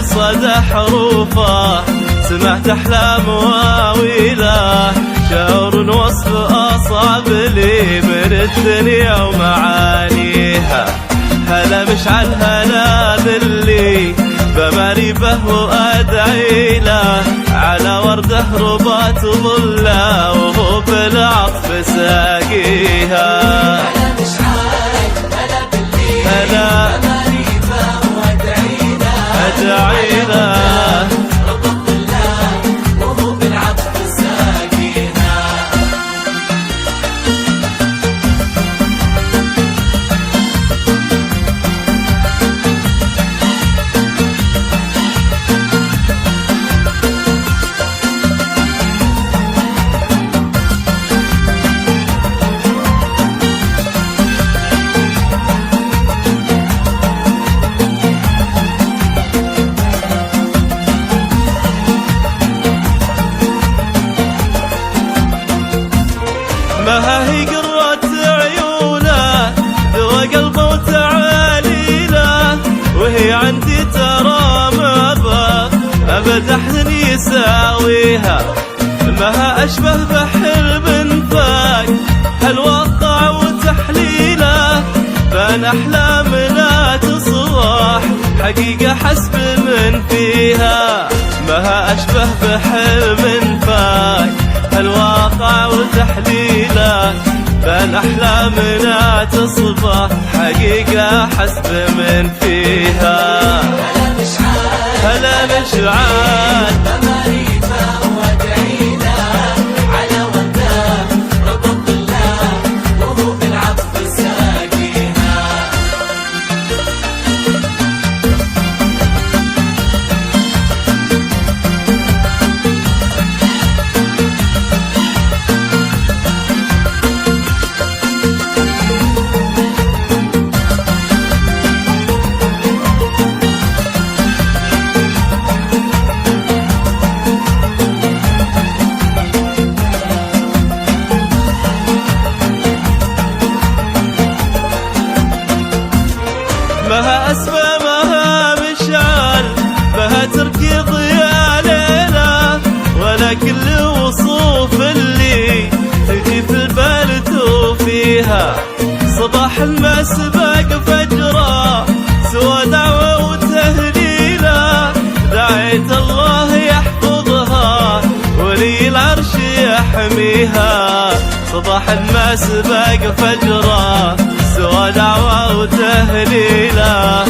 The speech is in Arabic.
صدى حروفه سمعت أحلام واويله شعر وصف أصعب لي من الدنيا ومعانيها هلا مشعل هلا ذلي بماري به وأدعي له على ورده ربات ظله وهو بالعطف ساقيها هلا مشعل هلا بالليل هلا بماري به وأدعي له أدعي له رب الله وهو بالعطف ساقينا ما هي قرة عيونه ذوى قلبه وتعاليله وهي عندي ترى ما أبد أحد يساويها ما أشبه بحلم فاق هالوقع وتحليله بان أحلامنا تصبح حقيقة حسب من فيها ما أشبه بحلم فاق الواقع وتحليله بان أحلامنا تصبح حقيقة حسب من فيها هلا مشعل هلا مشعل بماري به وأدعي له على ورده رب الله وهو بالعطف ساقينا مها أسمى مها مشعل مها تركي ضياء ليلة ولا كل وصوف اللي تجي في البال توفيها صباح ما سبق فجرة سوى دعوة وتهليلة دعيت الله يحفظها ولي العرش يحميها صباح ما سبق فجرة سوى دعوة وتهليله